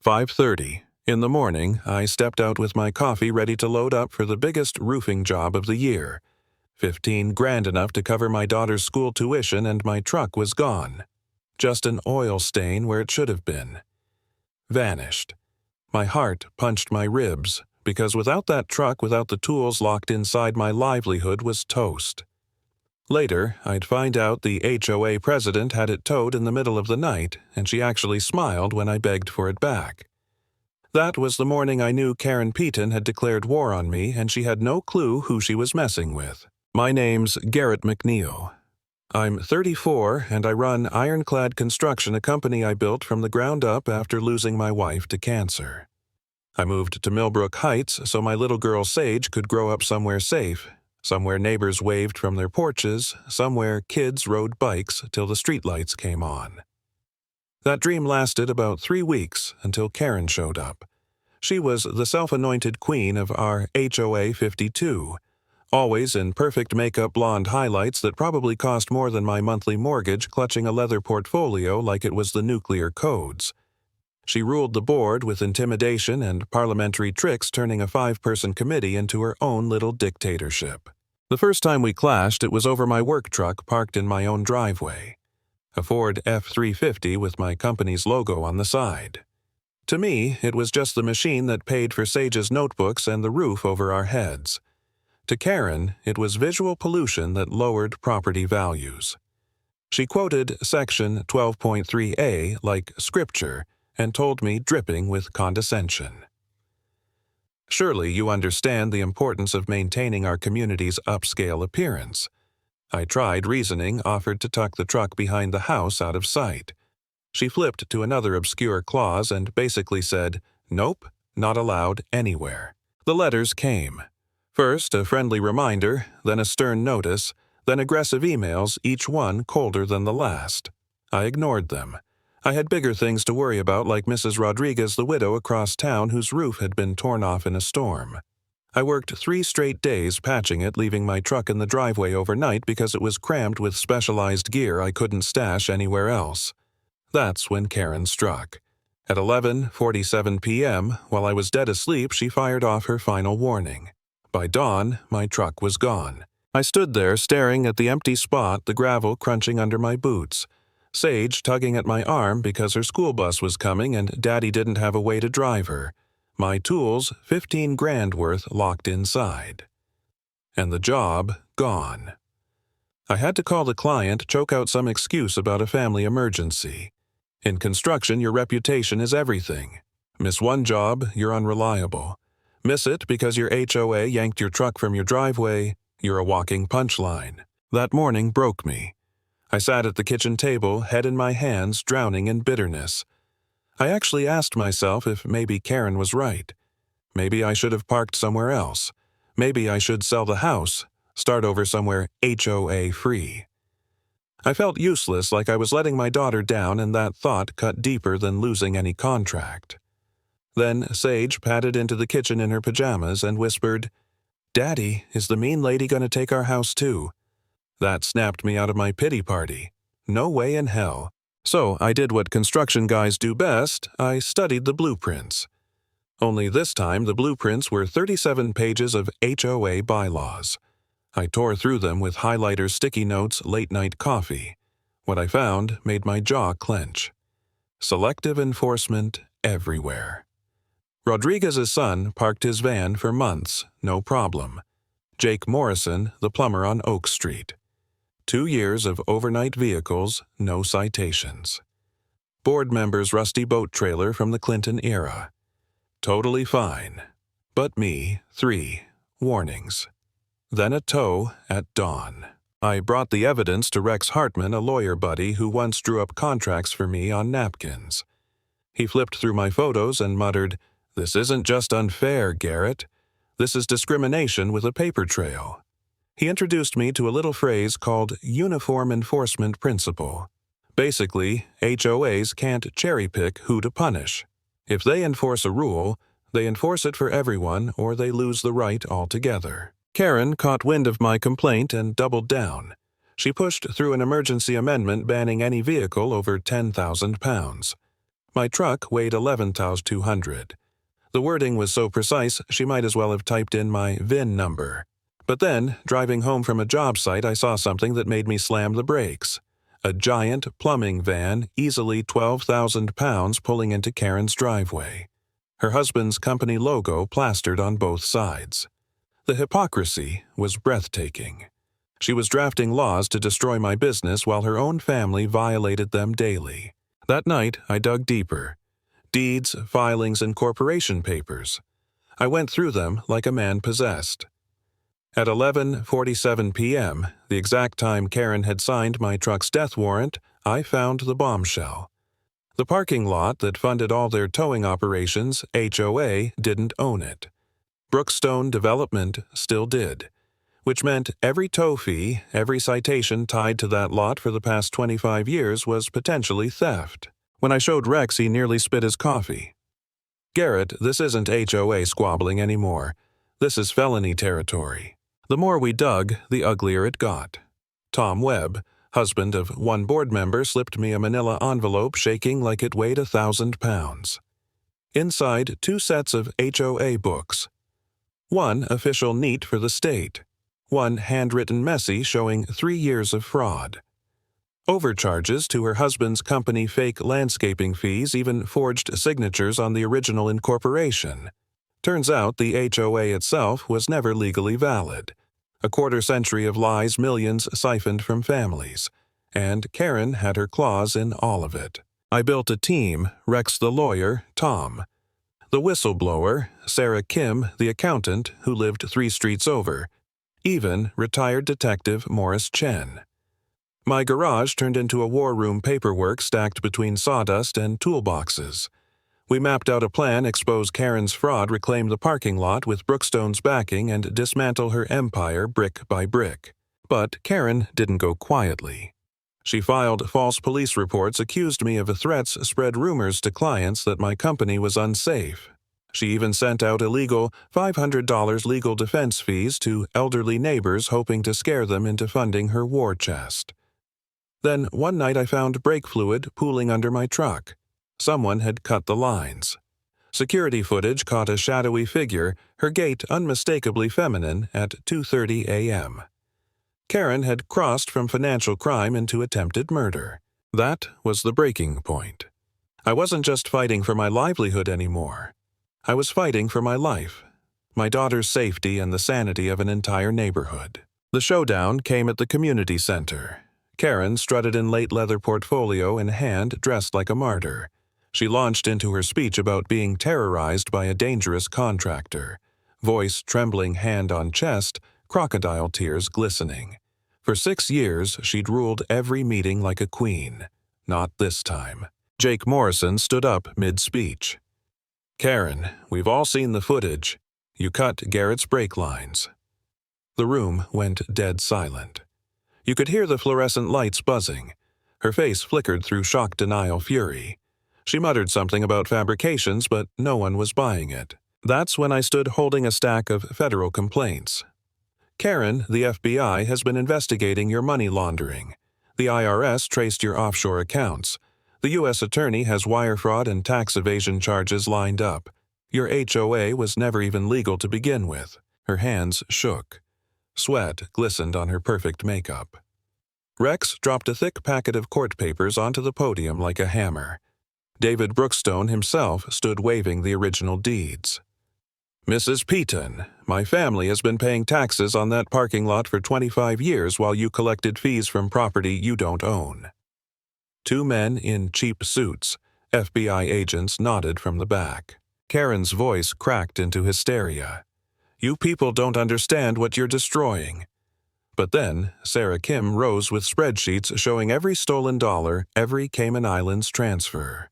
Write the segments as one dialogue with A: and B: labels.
A: 5:30. In the morning, I stepped out with my coffee ready to load up for the biggest roofing job of the year. 15 grand enough to cover my daughter's school tuition, and my truck was gone. Just an oil stain where it should have been. Vanished. My heart punched my ribs, because without that truck, without the tools locked inside, my livelihood was toast. Later, I'd find out the HOA president had it towed in the middle of the night, and she actually smiled when I begged for it back. That was the morning I knew Karen Peaton had declared war on me, and she had no clue who she was messing with. My name's Garrett McNeil. I'm 34, and I run Ironclad Construction, a company I built from the ground up after losing my wife to cancer. I moved to Millbrook Heights so my little girl Sage could grow up somewhere safe, somewhere neighbors waved from their porches, somewhere kids rode bikes till the streetlights came on. That dream lasted about 3 weeks until Karen showed up. She was the self-anointed queen of our HOA 52, always in perfect makeup blonde highlights that probably cost more than my monthly mortgage, clutching a leather portfolio like it was the nuclear codes. She ruled the board with intimidation and parliamentary tricks, turning a 5-person committee into her own little dictatorship. The first time we clashed, it was over my work truck parked in my own driveway. A Ford F-350 with my company's logo on the side. To me, it was just the machine that paid for Sage's notebooks and the roof over our heads. To Karen, it was visual pollution that lowered property values. She quoted Section 12.3a like scripture, and told me dripping with condescension. Surely you understand the importance of maintaining our community's upscale appearance. I tried reasoning, offered to tuck the truck behind the house out of sight. She flipped to another obscure clause and basically said, "Nope, not allowed anywhere." The letters came. First, a friendly reminder, then a stern notice, then aggressive emails, each one colder than the last. I ignored them. I had bigger things to worry about, like Mrs. Rodriguez, the widow across town whose roof had been torn off in a storm. I worked 3 straight days patching it, leaving my truck in the driveway overnight because it was crammed with specialized gear I couldn't stash anywhere else. That's when Karen struck. At 11:47 p.m., while I was dead asleep, she fired off her final warning. By dawn, my truck was gone. I stood there staring at the empty spot, the gravel crunching under my boots. Sage tugging at my arm because her school bus was coming and Daddy didn't have a way to drive her. My tools, 15 grand worth, locked inside. And the job gone. I had to call the client, choke out some excuse about a family emergency. In construction, your reputation is everything. Miss one job, you're unreliable. Miss it because your HOA yanked your truck from your driveway, you're a walking punchline. That morning broke me. I sat at the kitchen table, head in my hands, drowning in bitterness. I actually asked myself if maybe Karen was right. Maybe I should have parked somewhere else. Maybe I should sell the house, start over somewhere HOA-free. I felt useless, like I was letting my daughter down, and that thought cut deeper than losing any contract. Then Sage padded into the kitchen in her pajamas and whispered, "Daddy, is the mean lady going to take our house too?" That snapped me out of my pity party. No way in hell. So I did what construction guys do best. I studied the blueprints. Only this time the blueprints were 37 pages of HOA bylaws. I tore through them with highlighters, sticky notes, late-night coffee. What I found made my jaw clench. Selective enforcement everywhere. Rodriguez's son parked his van for months, no problem. Jake Morrison, the plumber on Oak Street. 2 years of overnight vehicles, no citations. Board member's rusty boat trailer from the Clinton era. Totally fine. But me, 3 warnings. Then a tow at dawn. I brought the evidence to Rex Hartman, a lawyer buddy who once drew up contracts for me on napkins. He flipped through my photos and muttered, "This isn't just unfair, Garrett. This is discrimination with a paper trail." He introduced me to a little phrase called Uniform Enforcement Principle. Basically, HOAs can't cherry-pick who to punish. If they enforce a rule, they enforce it for everyone or they lose the right altogether. Karen caught wind of my complaint and doubled down. She pushed through an emergency amendment banning any vehicle over 10,000 pounds. My truck weighed 11,200. The wording was so precise she might as well have typed in my VIN number. But then, driving home from a job site, I saw something that made me slam the brakes. A giant plumbing van, easily 12,000 pounds, pulling into Karen's driveway. Her husband's company logo plastered on both sides. The hypocrisy was breathtaking. She was drafting laws to destroy my business while her own family violated them daily. That night, I dug deeper. Deeds, filings, and corporation papers. I went through them like a man possessed. At 11:47 p.m., the exact time Karen had signed my truck's death warrant, I found the bombshell. The parking lot that funded all their towing operations, HOA, didn't own it. Brookstone Development still did, which meant every tow fee, every citation tied to that lot for the past 25 years was potentially theft. When I showed Rex, he nearly spit his coffee. "Garrett, this isn't HOA squabbling anymore. This is felony territory." The more we dug, the uglier it got. Tom Webb, husband of one board member, slipped me a manila envelope shaking like it weighed 1,000 pounds. Inside, 2 sets of HOA books. One official neat for the state. One handwritten messy showing 3 years of fraud. Overcharges to her husband's company fake landscaping fees, even forged signatures on the original incorporation. Turns out the HOA itself was never legally valid. A quarter-century of lies, millions siphoned from families. And Karen had her claws in all of it. I built a team, Rex the lawyer, Tom. The whistleblower, Sarah Kim, the accountant, who lived 3 streets over. Even retired detective Morris Chen. My garage turned into a war room, paperwork stacked between sawdust and toolboxes. We mapped out a plan, expose Karen's fraud, reclaim the parking lot with Brookstone's backing, and dismantle her empire brick by brick. But Karen didn't go quietly. She filed false police reports, accused me of threats, spread rumors to clients that my company was unsafe. She even sent out illegal $500 legal defense fees to elderly neighbors, hoping to scare them into funding her war chest. Then one night I found brake fluid pooling under my truck. Someone had cut the lines. Security footage caught a shadowy figure, her gait unmistakably feminine, at 2:30 a.m. Karen had crossed from financial crime into attempted murder. That was the breaking point. I wasn't just fighting for my livelihood anymore. I was fighting for my life, my daughter's safety, and the sanity of an entire neighborhood. The showdown came at the community center. Karen strutted in late leather portfolio in hand, dressed like a martyr. She launched into her speech about being terrorized by a dangerous contractor. Voice trembling, hand on chest, crocodile tears glistening. For 6 years, she'd ruled every meeting like a queen. Not this time. Jake Morrison stood up mid-speech. "Karen, we've all seen the footage. You cut Garrett's brake lines." The room went dead silent. You could hear the fluorescent lights buzzing. Her face flickered through shock, denial, fury. She muttered something about fabrications, but no one was buying it. That's when I stood holding a stack of federal complaints. "Karen, the FBI has been investigating your money laundering. The IRS traced your offshore accounts. The U.S. Attorney has wire fraud and tax evasion charges lined up. Your HOA was never even legal to begin with." Her hands shook. Sweat glistened on her perfect makeup. Rex dropped a thick packet of court papers onto the podium like a hammer. David Brookstone himself stood waving the original deeds. "Mrs. Peaton, my family has been paying taxes on that parking lot for 25 years while you collected fees from property you don't own." 2 men in cheap suits, FBI agents, nodded from the back. Karen's voice cracked into hysteria. "You people don't understand what you're destroying." But then, Sarah Kim rose with spreadsheets showing every stolen dollar, every Cayman Islands transfer.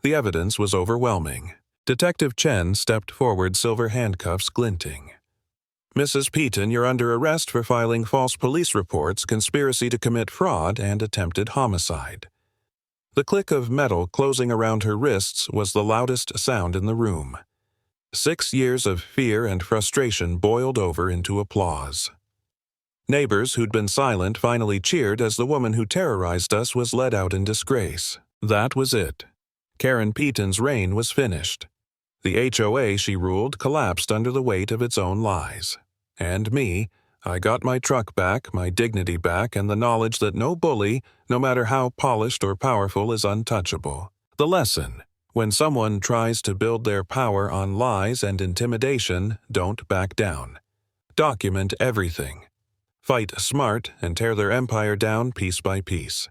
A: The evidence was overwhelming. Detective Chen stepped forward, silver handcuffs glinting. "Mrs. Peaton, you're under arrest for filing false police reports, conspiracy to commit fraud, and attempted homicide." The click of metal closing around her wrists was the loudest sound in the room. 6 years of fear and frustration boiled over into applause. Neighbors who'd been silent finally cheered as the woman who terrorized us was led out in disgrace. That was it. Karen Peaton's reign was finished. The HOA, she ruled, collapsed under the weight of its own lies. And me, I got my truck back, my dignity back, and the knowledge that no bully, no matter how polished or powerful, is untouchable. The lesson: when someone tries to build their power on lies and intimidation, don't back down. Document everything. Fight smart and tear their empire down piece by piece.